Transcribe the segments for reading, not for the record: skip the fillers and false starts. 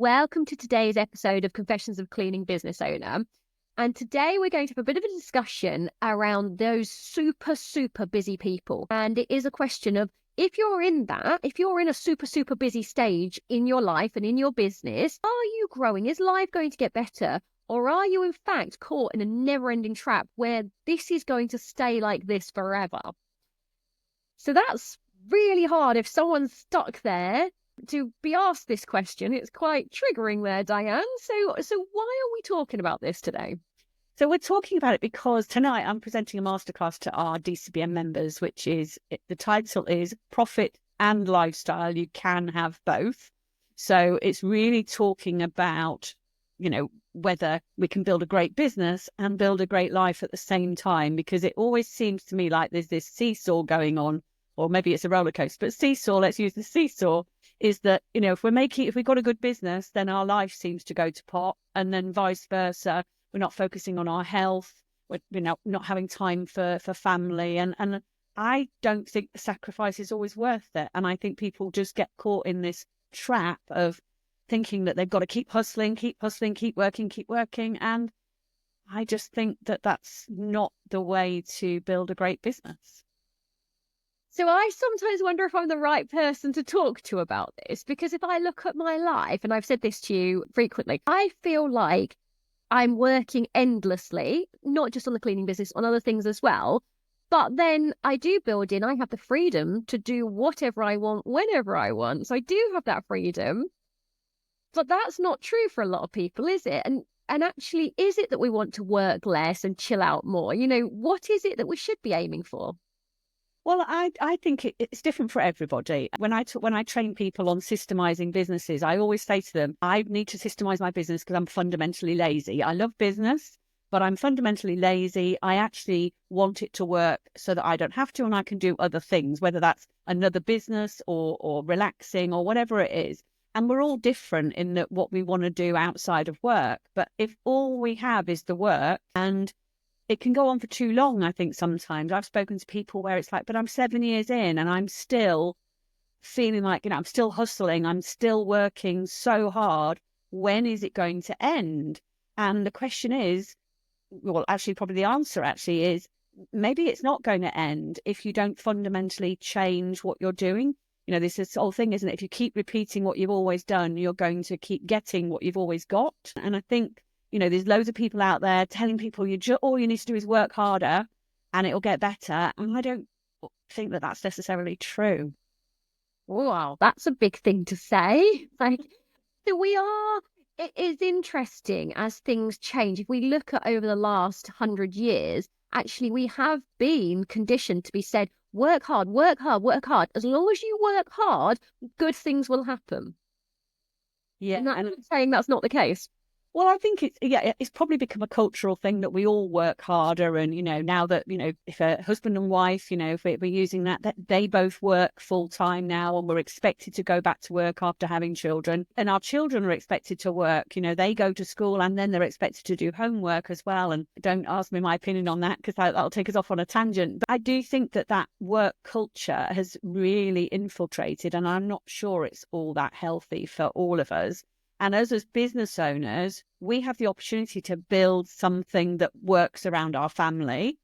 Welcome to today's episode of Confessions of a Cleaning Business Owner. And today we're going to have a bit of a discussion around those super busy people. And it is a question of if you're in a super busy stage in your life and in your business, are you growing? Is life going to get better? Or are you in fact caught in a never-ending trap where this is going to stay like this forever? So that's really hard if someone's stuck there to be asked this question. It's quite triggering there, Diane. So why are we talking about this today? So we're talking about it because tonight I'm presenting a masterclass to our DCBM members, which is, the title is Profit and Lifestyle. You can have both. So it's really talking about, whether we can build a great business and build a great life at the same time, because it always seems to me like there's this seesaw going on, or maybe it's a roller coaster, but seesaw, let's use the seesaw, is that, if we've got a good business, then our life seems to go to pot, and then vice versa. We're not focusing on our health. We're not having time for family. And I don't think the sacrifice is always worth it. And I think people just get caught in this trap of thinking that they've got to keep hustling, keep working. And I just think that that's not the way to build a great business. So I sometimes wonder if I'm the right person to talk to about this, because if I look at my life, and I've said this to you frequently, I feel like I'm working endlessly, not just on the cleaning business, on other things as well. But then I do build in, I have the freedom to do whatever I want, whenever I want. So I do have that freedom. But that's not true for a lot of people, is it? And actually, is it that we want to work less and chill out more? What is it that we should be aiming for? Well, I think it's different for everybody. When I train people on systemizing businesses, I always say to them, I need to systemize my business because I'm fundamentally lazy. I love business, but I'm fundamentally lazy. I actually want it to work so that I don't have to, and I can do other things, whether that's another business or relaxing or whatever it is. And we're all different in that what we want to do outside of work. But if all we have is the work, and it can go on for too long, I think sometimes. I've spoken to people where it's like, but I'm 7 years in and I'm still feeling like, I'm still hustling. I'm still working so hard. When is it going to end? And the question is, well, actually, probably the answer actually is, maybe it's not going to end if you don't fundamentally change what you're doing. This is the whole thing, isn't it? If you keep repeating what you've always done, you're going to keep getting what you've always got. And I think, there's loads of people out there telling people all you need to do is work harder and it'll get better. And I don't think that that's necessarily true. Wow, that's a big thing to say. It is interesting as things change. If we look at over the last 100 years, actually, we have been conditioned to be said, work hard. As long as you work hard, good things will happen. Yeah. And I'm saying that's not the case. Well, I think it's probably become a cultural thing that we all work harder. And, now that, if a husband and wife, if we're using that they both work full time now, and we're expected to go back to work after having children, and our children are expected to work, they go to school and then they're expected to do homework as well. And don't ask me my opinion on that, because that'll take us off on a tangent. But I do think that work culture has really infiltrated, and I'm not sure it's all that healthy for all of us. And as business owners, we have the opportunity to build something that works around our family.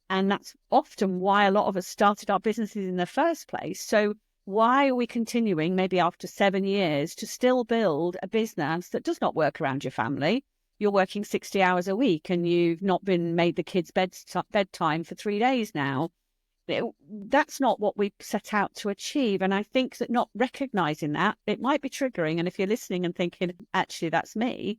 And that's often why a lot of us started our businesses in the first place. So why are we continuing, maybe after 7 years, to still build a business that does not work around your family? You're working 60 hours a week and you've not been made the kids' bedtime for 3 days now. That's not what we set out to achieve. And I think that not recognizing that, it might be triggering. And if you're listening and thinking, actually, that's me,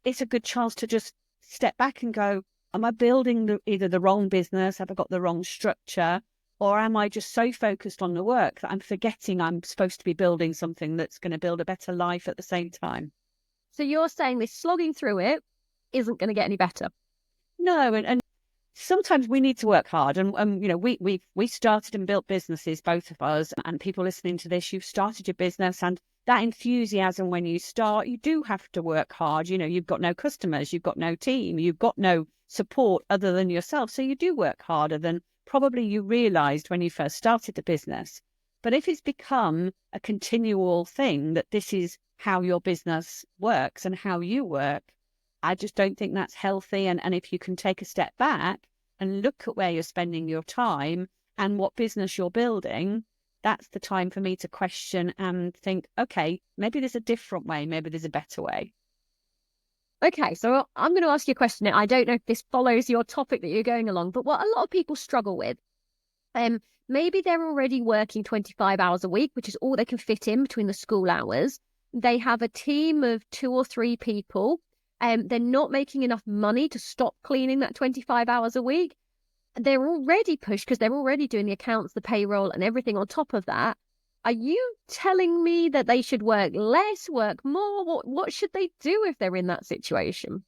it's a good chance to just step back and go, am I building either the wrong business? Have I got the wrong structure? Or am I just so focused on the work that I'm forgetting I'm supposed to be building something that's going to build a better life at the same time? So you're saying this slogging through it isn't going to get any better? No, and sometimes we need to work hard, and we started and built businesses, both of us, and people listening to this, you've started your business, and that enthusiasm when you start, you do have to work hard. You've got no customers, you've got no team, you've got no support other than yourself, so you do work harder than probably you realized when you first started the business. But if it's become a continual thing that this is how your business works and how you work. I just don't think that's healthy. And if you can take a step back and look at where you're spending your time and what business you're building, that's the time for me to question and think, okay, maybe there's a different way, maybe there's a better way. Okay, so I'm going to ask you a question. I don't know if this follows your topic that you're going along, but what a lot of people struggle with, maybe they're already working 25 hours a week, which is all they can fit in between the school hours. They have a team of 2 or 3 people. They're not making enough money to stop cleaning that 25 hours a week. They're already pushed because they're already doing the accounts, the payroll, and everything on top of that. Are you telling me that they should work less, work more? What should they do if they're in that situation?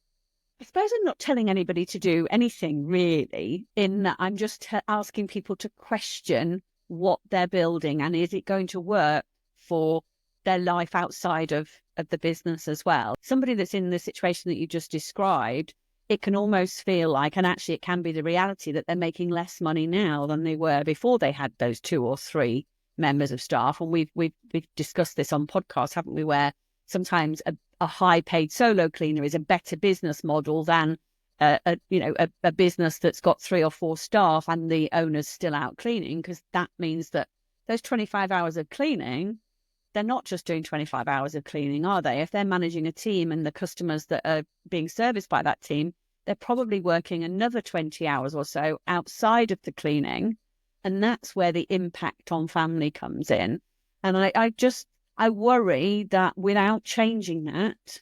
I suppose I'm not telling anybody to do anything really, in that I'm just asking people to question what they're building and is it going to work for their life outside of the business as well. Somebody that's in the situation that you just described, it can almost feel like, and actually it can be the reality, that they're making less money now than they were before they had those 2 or 3 members of staff. And we've discussed this on podcasts, haven't we, where sometimes a high paid solo cleaner is a better business model than a business that's got 3 or 4 staff and the owner's still out cleaning, because that means that those 25 hours of cleaning, they're not just doing 25 hours of cleaning, are they? If they're managing a team and the customers that are being serviced by that team, they're probably working another 20 hours or so outside of the cleaning. And that's where the impact on family comes in. And I worry that without changing that,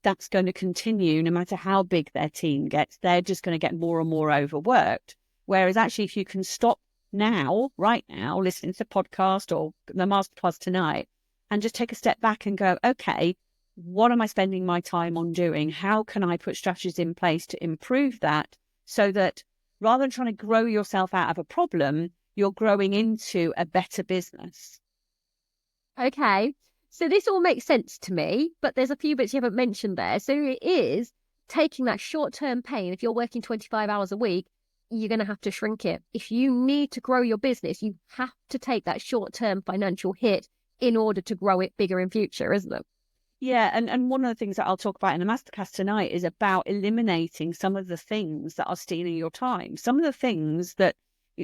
that's going to continue no matter how big their team gets. They're just going to get more and more overworked. Whereas actually, if you can stop now, right now, listening to the podcast or the masterclass tonight, and just take a step back and go, okay, what am I spending my time on doing? How can I put strategies in place to improve that, so that rather than trying to grow yourself out of a problem, you're growing into a better business? Okay, so this all makes sense to me, but there's a few bits you haven't mentioned there. So it is taking that short-term pain. If you're working 25 hours a week, you're going to have to shrink it. If you need to grow your business, you have to take that short-term financial hit in order to grow it bigger in future, isn't it? Yeah, and one of the things that I'll talk about in the masterclass tonight is about eliminating some of the things that are stealing your time. Some of the things that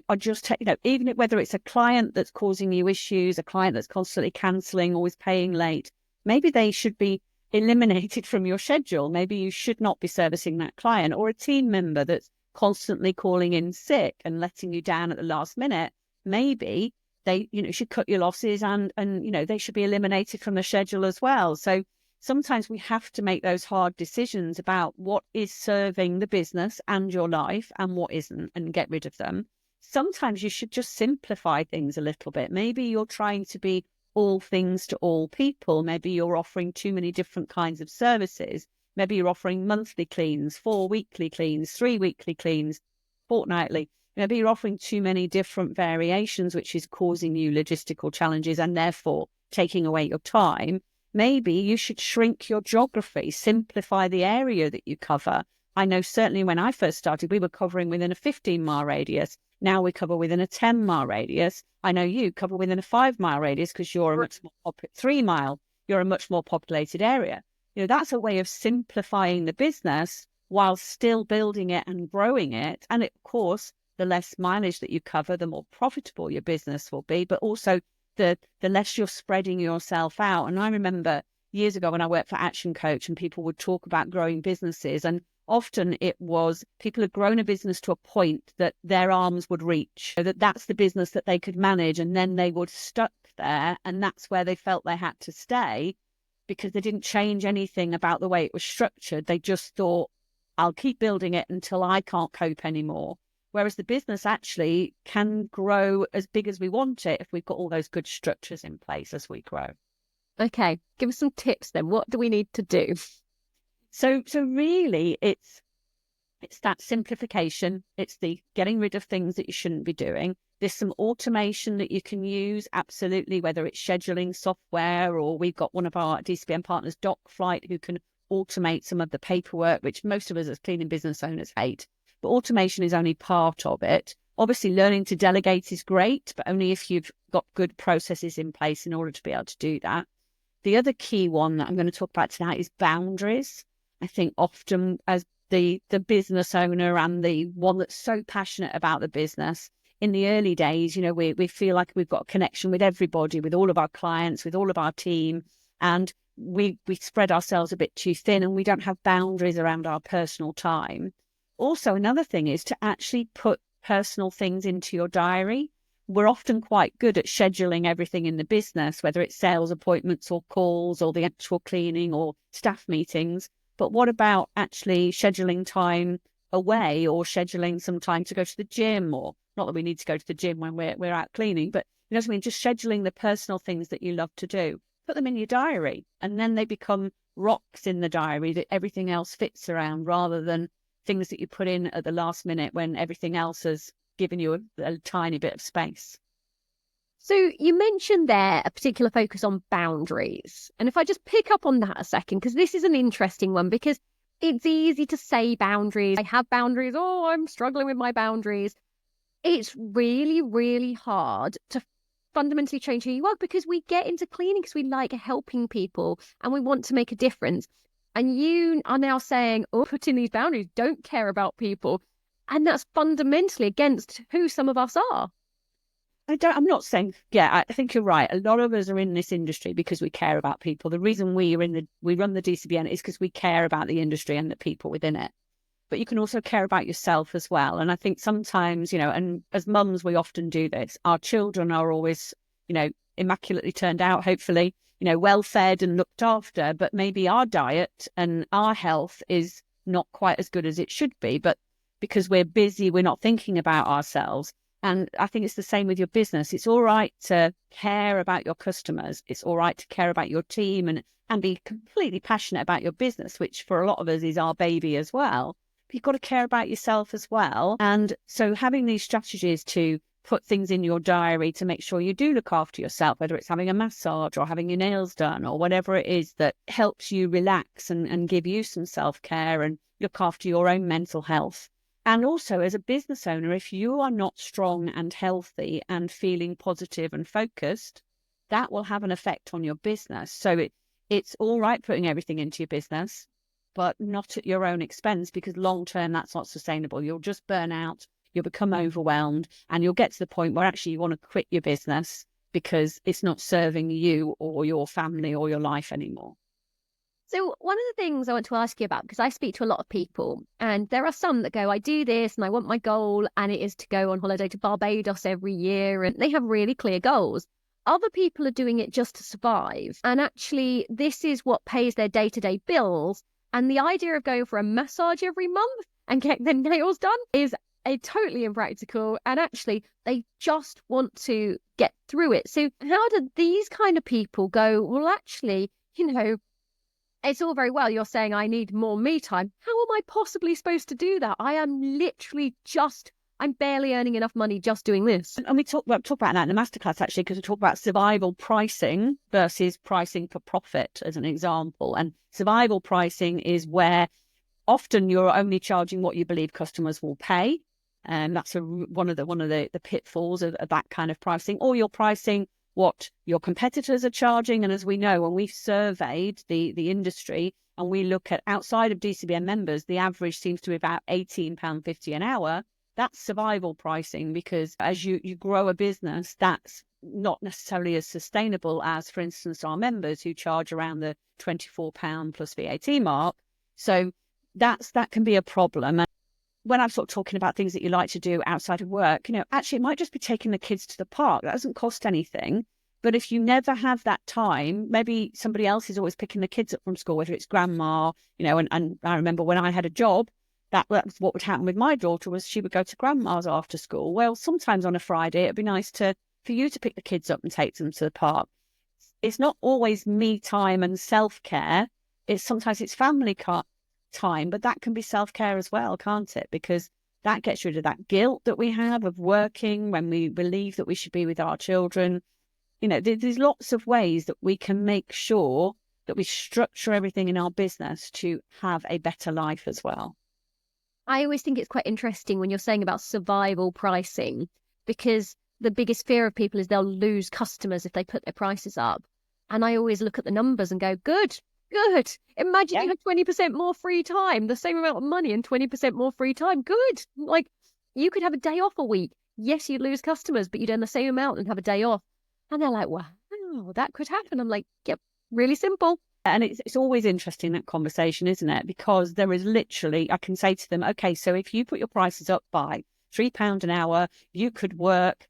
are just, even whether it's a client that's causing you issues, a client that's constantly cancelling, always paying late, maybe they should be eliminated from your schedule. Maybe you should not be servicing that client, or a team member that's constantly calling in sick and letting you down at the last minute. Maybe they, should cut your losses and they should be eliminated from the schedule as well. So sometimes we have to make those hard decisions about what is serving the business and your life and what isn't, and get rid of them. Sometimes you should just simplify things a little bit. Maybe you're trying to be all things to all people. Maybe you're offering too many different kinds of services. Maybe you're offering monthly cleans, 4 weekly cleans, 3 weekly cleans, fortnightly. Maybe you're offering too many different variations, which is causing you logistical challenges and therefore taking away your time. Maybe you should shrink your geography, simplify the area that you cover. I know certainly when I first started, we were covering within a 15-mile radius. Now we cover within a 10-mile radius. I know you cover within a 5-mile radius because you're a much more 3-mile. You're a much more populated area. That's a way of simplifying the business while still building it and growing it. And of course, the less mileage that you cover, the more profitable your business will be, but also the less you're spreading yourself out. And I remember years ago when I worked for Action Coach and people would talk about growing businesses, and often it was people had grown a business to a point that their arms would reach, that's the business that they could manage, and then they would stuck there, and that's where they felt they had to stay because they didn't change anything about the way it was structured. They just thought, I'll keep building it until I can't cope anymore. Whereas the business actually can grow as big as we want it if we've got all those good structures in place as we grow. Okay, give us some tips then. What do we need to do? So really, it's that simplification. It's the getting rid of things that you shouldn't be doing. There's some automation that you can use, absolutely, whether it's scheduling software, or we've got one of our DCBM partners, DocFlight, who can automate some of the paperwork, which most of us as cleaning business owners hate. But automation is only part of it. Obviously, learning to delegate is great, but only if you've got good processes in place in order to be able to do that. The other key one that I'm going to talk about tonight is boundaries. I think often as the business owner and the one that's so passionate about the business, in the early days, we feel like we've got a connection with everybody, with all of our clients, with all of our team, and we spread ourselves a bit too thin, and we don't have boundaries around our personal time. Also, another thing is to actually put personal things into your diary. We're often quite good at scheduling everything in the business, whether it's sales appointments or calls or the actual cleaning or staff meetings. But what about actually scheduling time away, or scheduling some time to go to the gym? Or not that we need to go to the gym when we're out cleaning, but you know what I mean? Just scheduling the personal things that you love to do. Put them in your diary, and then they become rocks in the diary that everything else fits around, rather than things that you put in at the last minute when everything else has given you a tiny bit of space. So you mentioned there a particular focus on boundaries. And if I just pick up on that a second, because this is an interesting one, because it's easy to say boundaries. I have boundaries. Oh, I'm struggling with my boundaries. It's really, really hard to fundamentally change who you are, because we get into cleaning because we like helping people and we want to make a difference. And you are now saying, oh, put in these boundaries, don't care about people. And that's fundamentally against who some of us are. I'm not saying, I think you're right. A lot of us are in this industry because we care about people. The reason we run the DCBN is because we care about the industry and the people within it. But you can also care about yourself as well. And I think sometimes, and as mums, we often do this. Our children are always, immaculately turned out, hopefully, well fed and looked after. But maybe our diet and our health is not quite as good as it should be. But because we're busy, we're not thinking about ourselves. And I think it's the same with your business. It's all right to care about your customers. It's all right to care about your team and be completely passionate about your business, which for a lot of us is our baby as well. But you've got to care about yourself as well. And so having these strategies to put things in your diary to make sure you do look after yourself, whether it's having a massage or having your nails done or whatever it is that helps you relax and give you some self-care and look after your own mental health. And also, as a business owner, if you are not strong and healthy and feeling positive and focused, that will have an effect on your business. So it's all right putting everything into your business, but not at your own expense, because long term, that's not sustainable. You'll just burn out, you'll become overwhelmed, and you'll get to the point where actually you want to quit your business because it's not serving you or your family or your life anymore. So one of the things I want to ask you about, because I speak to a lot of people, and there are some that go, I do this and I want my goal, and it is to go on holiday to Barbados every year, and they have really clear goals. Other people are doing it just to survive. And actually, this is what pays their day-to-day bills. And the idea of going for a massage every month and getting their nails done is totally impractical. And actually, they just want to get through it. So how do these kind of people go, well, actually, it's all very well you're saying I need more me time. How am I possibly supposed to do that? I am literally I'm barely earning enough money just doing this. And we talk about that in the masterclass, actually, because we talk about survival pricing versus pricing for profit as an example. And survival pricing is where often you're only charging what you believe customers will pay. And that's one of the pitfalls of that kind of pricing. Or you're pricing what your competitors are charging. And as we know, when we've surveyed the industry and we look at outside of DCBN members, the average seems to be about £18.50 an hour. That's survival pricing, because as you grow a business, that's not necessarily as sustainable as, for instance, our members who charge around the £24 plus VAT mark. So that can be a problem. And when I'm sort of talking about things that you like to do outside of work, actually it might just be taking the kids to the park. That doesn't cost anything. But if you never have that time, maybe somebody else is always picking the kids up from school, whether it's grandma, and I remember when I had a job, that was what would happen with my daughter, was she would go to grandma's after school. Well, sometimes on a Friday, it'd be nice for you to pick the kids up and take them to the park. It's not always me time and self-care. Sometimes it's family time, but that can be self-care as well, can't it? Because that gets rid of that guilt that we have of working when we believe that we should be with our children. There's lots of ways that we can make sure that we structure everything in our business to have a better life as well. I always think it's quite interesting when you're saying about survival pricing, because the biggest fear of people is they'll lose customers if they put their prices up. And I always look at the numbers and go, good, good. Imagine you had 20% more free time, the same amount of money and 20% more free time. Good. Like, you could have a day off a week. Yes, you'd lose customers, but you'd earn the same amount and have a day off. And they're like, wow, that could happen. I'm like, yep, really simple. And it's always interesting, that conversation, isn't it? Because there is literally, I can say to them, okay, so if you put your prices up by £3 an hour, you could work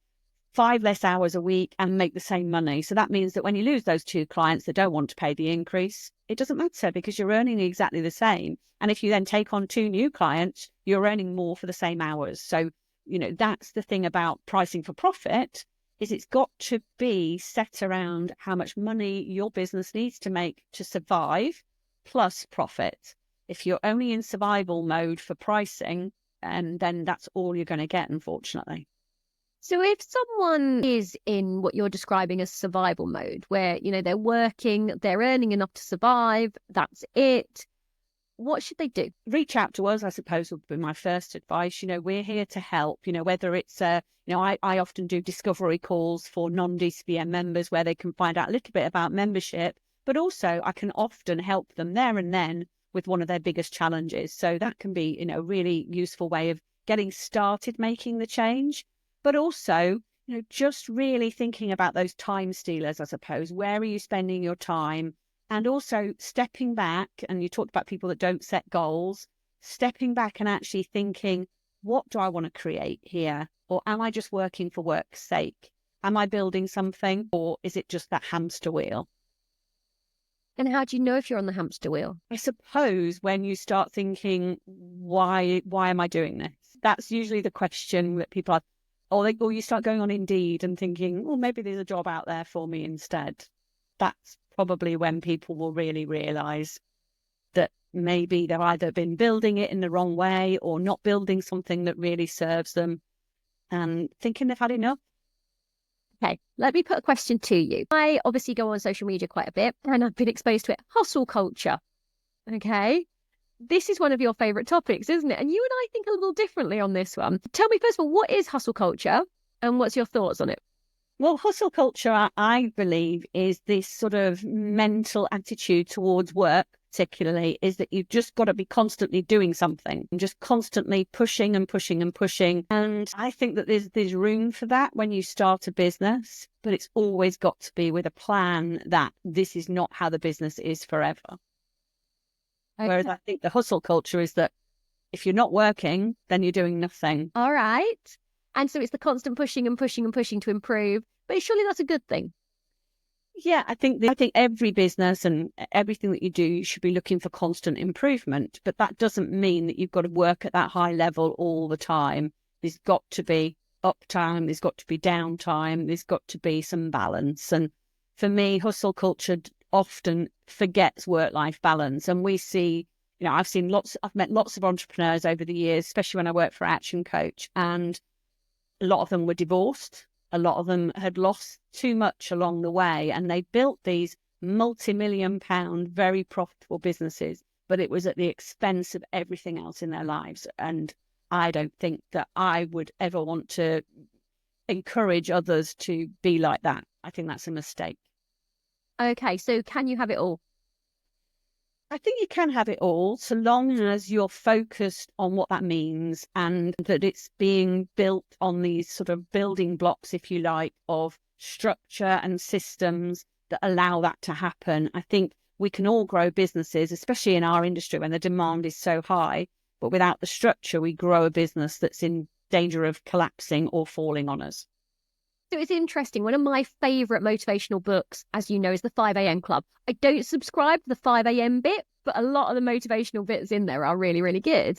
5 less hours a week and make the same money. So that means that when you lose those 2 clients that don't want to pay the increase, it doesn't matter because you're earning exactly the same. And if you then take on 2 new clients, you're earning more for the same hours. So, that's the thing about pricing for profit, is it's got to be set around how much money your business needs to make to survive plus profit. If you're only in survival mode for pricing, and then that's all you're going to get, unfortunately. So if someone is in what you're describing as survival mode, where, they're working, they're earning enough to survive, that's it, what should they do? Reach out to us, I suppose, would be my first advice. We're here to help, whether it's, I often do discovery calls for non-DCBM members where they can find out a little bit about membership, but also I can often help them there and then with one of their biggest challenges. So that can be, a really useful way of getting started making the change. But also, just really thinking about those time stealers, I suppose. Where are you spending your time? And also stepping back, and you talked about people that don't set goals, stepping back and actually thinking, what do I want to create here? Or am I just working for work's sake? Am I building something, or is it just that hamster wheel? And how do you know if you're on the hamster wheel? I suppose when you start thinking, why am I doing this? That's usually the question that people are. Or you start going on Indeed and thinking, well, maybe there's a job out there for me instead. That's probably when people will really realise that maybe they've either been building it in the wrong way or not building something that really serves them and thinking they've had enough. Okay, let me put a question to you. I obviously go on social media quite a bit and I've been exposed to it. Hustle culture. Okay. This is one of your favourite topics, isn't it? And you and I think a little differently on this one. Tell me, first of all, what is hustle culture and what's your thoughts on it? Well, hustle culture, I believe, is this sort of mental attitude towards work, particularly, is that you've just got to be constantly doing something and just constantly pushing and pushing and pushing. And I think that there's room for that when you start a business, but it's always got to be with a plan that this is not how the business is forever. Okay. Whereas I think the hustle culture is that if you're not working, then you're doing nothing. All right. And so it's the constant pushing and pushing and pushing to improve. But surely that's a good thing. Yeah, I think every business and everything that you do, you should be looking for constant improvement. But that doesn't mean that you've got to work at that high level all the time. There's got to be uptime. There's got to be downtime. There's got to be some balance. And for me, hustle culture often forgets work-life balance. And we see, I've met lots of entrepreneurs over the years, especially when I worked for Action Coach, and a lot of them were divorced. A lot of them had lost too much along the way, and they built these multi-million-pound, very profitable businesses, but it was at the expense of everything else in their lives. And I don't think that I would ever want to encourage others to be like that. I think that's a mistake. Okay, so can you have it all? I think you can have it all, so long as you're focused on what that means and that it's being built on these sort of building blocks, if you like, of structure and systems that allow that to happen. I think we can all grow businesses, especially in our industry when the demand is so high, but without the structure, we grow a business that's in danger of collapsing or falling on us. So it's interesting. One of my favourite motivational books, as you know, is the 5 a.m. Club. I don't subscribe to the 5 a.m. bit, but a lot of the motivational bits in there are really, really good.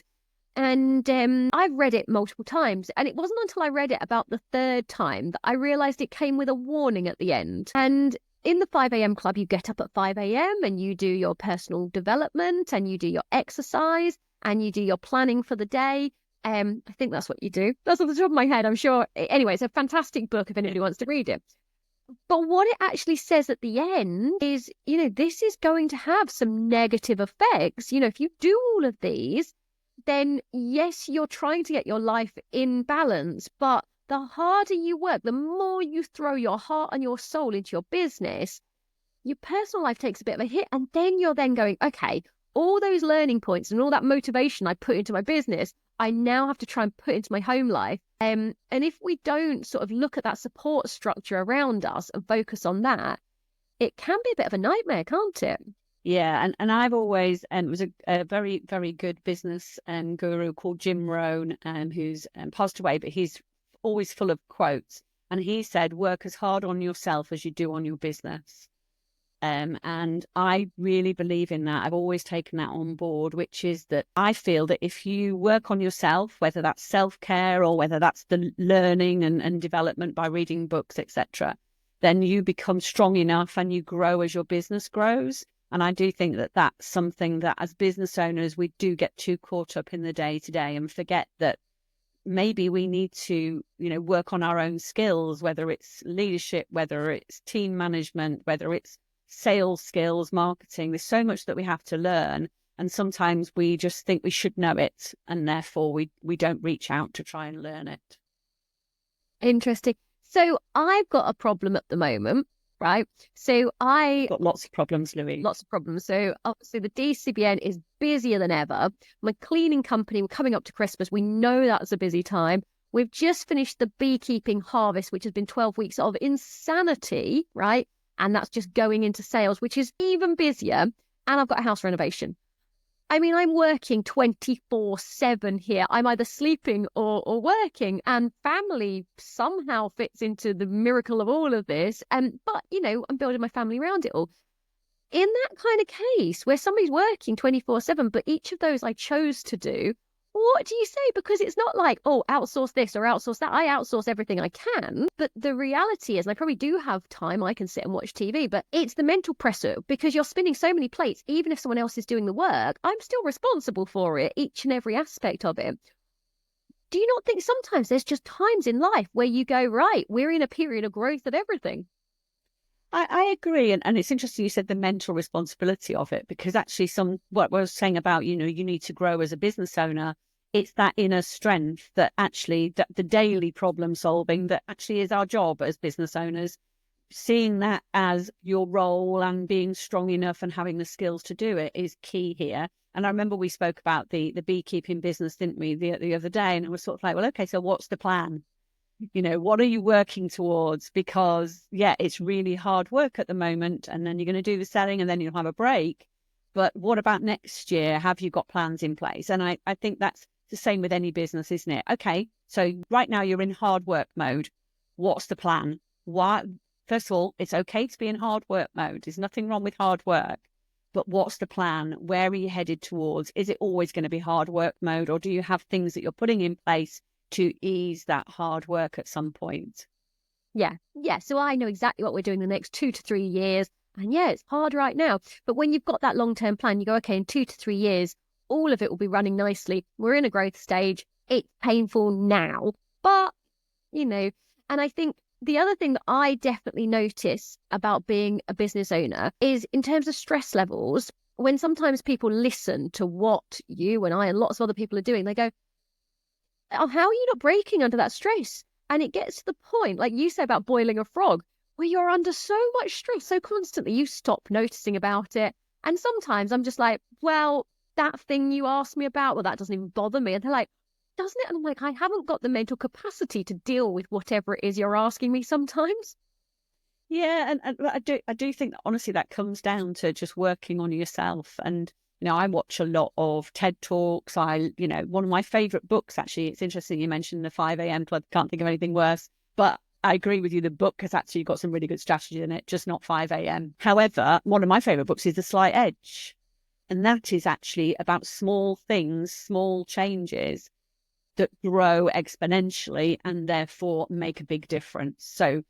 And I've read it multiple times. And it wasn't until I read it about the third time that I realised it came with a warning at the end. And in the 5 a.m. Club, you get up at 5 a.m. and you do your personal development and you do your exercise and you do your planning for the day. I think that's what you do. That's off the top of my head, I'm sure. Anyway, it's a fantastic book if anybody wants to read it. But what it actually says at the end is, this is going to have some negative effects. If you do all of these, then yes, you're trying to get your life in balance. But the harder you work, the more you throw your heart and your soul into your business, your personal life takes a bit of a hit. And then you're then going, okay, all those learning points and all that motivation I put into my business, I now have to try and put into my home life. And if we don't sort of look at that support structure around us and focus on that, it can be a bit of a nightmare, can't it? Yeah, and I've always, it was a very, very good business guru called Jim Rohn, who's passed away, but he's always full of quotes. And he said, work as hard on yourself as you do on your business. And I really believe in that. I've always taken that on board, which is that I feel that if you work on yourself, whether that's self-care or whether that's the learning and development by reading books, etc., then you become strong enough and you grow as your business grows. And I do think that that's something that as business owners, we do get too caught up in the day to day and forget that maybe we need to, work on our own skills, whether it's leadership, whether it's team management, whether it's sales skills, marketing. There's so much that we have to learn. And sometimes we just think we should know it. And therefore we don't reach out to try and learn it. Interesting. So I've got a problem at the moment, right? So I got lots of problems, Louise. Lots of problems. So obviously the DCBN is busier than ever. My cleaning company, we're coming up to Christmas. We know that's a busy time. We've just finished the beekeeping harvest, which has been 12 weeks of insanity, right? And that's just going into sales, which is even busier. And I've got a house renovation. I mean, I'm working 24/7 here. I'm either sleeping or working, and family somehow fits into the miracle of all of this. But, I'm building my family around it all. In that kind of case where somebody's working 24/7, but each of those I chose to do, what do you say? Because it's not like, oh, outsource this or outsource that. I outsource everything I can. But the reality is, and I probably do have time, I can sit and watch TV, but it's the mental pressure because you're spinning so many plates. Even if someone else is doing the work, I'm still responsible for it, each and every aspect of it. Do you not think sometimes there's just times in life where you go, right, we're in a period of growth of everything? I agree. And it's interesting you said the mental responsibility of it, because actually what I was saying about, you need to grow as a business owner, it's that inner strength that actually the daily problem solving that actually is our job as business owners, seeing that as your role and being strong enough and having the skills to do it is key here. And I remember we spoke about the beekeeping business, didn't we, the other day? And it was sort of like, well, okay, so what's the plan? What are you working towards? Because, it's really hard work at the moment. And then you're going to do the selling and then you'll have a break. But what about next year? Have you got plans in place? And I think that's the same with any business, isn't it? Okay, so right now you're in hard work mode. What's the plan? Why? First of all, it's okay to be in hard work mode. There's nothing wrong with hard work. But what's the plan? Where are you headed towards? Is it always going to be hard work mode? Or do you have things that you're putting in place to ease that hard work at some point? Yeah. So I know exactly what we're doing the next 2 to 3 years. And it's hard right now. But when you've got that long-term plan, you go, okay, in 2 to 3 years, all of it will be running nicely. We're in a growth stage. It's painful now. But, and I think the other thing that I definitely notice about being a business owner is in terms of stress levels, when sometimes people listen to what you and I and lots of other people are doing, they go, oh, how are you not breaking under that stress? And it gets to the point, like you said about boiling a frog, where you're under so much stress so constantly, you stop noticing about it. And sometimes I'm just like, well, that thing you asked me about, well, that doesn't even bother me. And they're like, doesn't it? And I'm like, I haven't got the mental capacity to deal with whatever it is you're asking me sometimes. Yeah, and I do think that honestly that comes down to just working on yourself. And I watch a lot of TED Talks. One of my favorite books, actually, it's interesting you mentioned the 5 a.m. Club. Can't think of anything worse. But I agree with you. The book has actually got some really good strategy in it, just not 5 a.m. However, one of my favorite books is The Slight Edge. And that is actually about small things, small changes that grow exponentially and therefore make a big difference. So,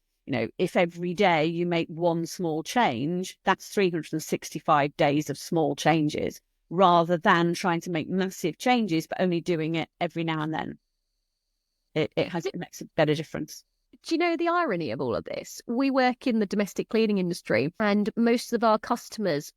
if every day you make one small change, that's 365 days of small changes, rather than trying to make massive changes, but only doing it every now and then. It makes a better difference. Do you know the irony of all of this? We work in the domestic cleaning industry, and most of my customers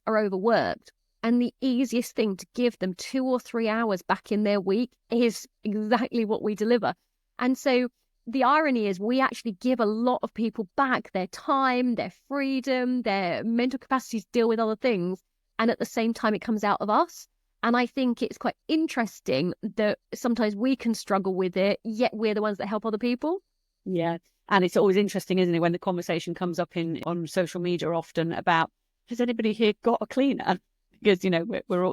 are overworked. And the easiest thing to give them 2 or 3 hours back in their week is exactly what we deliver. And so the irony is we actually give a lot of people back their time, their freedom, their mental capacity to deal with other things. And at the same time, it comes out of us. And I think it's quite interesting that sometimes we can struggle with it, yet we're the ones that help other people. Yeah. And it's always interesting, isn't it, when the conversation comes up on social media often about, has anybody here got a cleaner? Because, you know,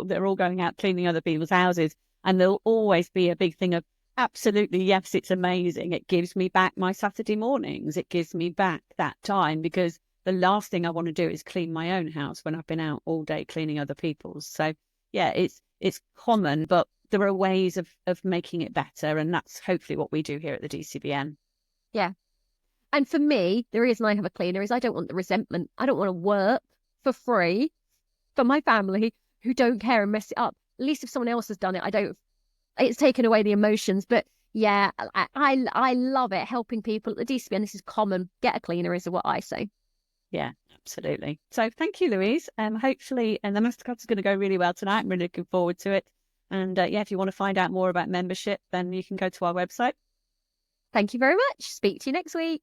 they're all going out cleaning other people's houses. And there'll always be a big thing of, absolutely, yes, it's amazing. It gives me back my Saturday mornings. It gives me back that time, because the last thing I want to do is clean my own house when I've been out all day cleaning other people's. So, yeah, it's common, but there are ways of making it better. And that's hopefully what we do here at the DCBN. Yeah. And for me, the reason I have a cleaner is I don't want the resentment. I don't want to work for free for my family who don't care and mess it up. At least if someone else has done it, it's taken away the emotions. But yeah, I love it, helping people at the DCBN. This is common. Get a cleaner is what I say. Yeah, absolutely. So thank you, Louise. Hopefully, and the Masterclass is going to go really well tonight. I'm really looking forward to it. And yeah, if you want to find out more about membership, then you can go to our website. Thank you very much. Speak to you next week.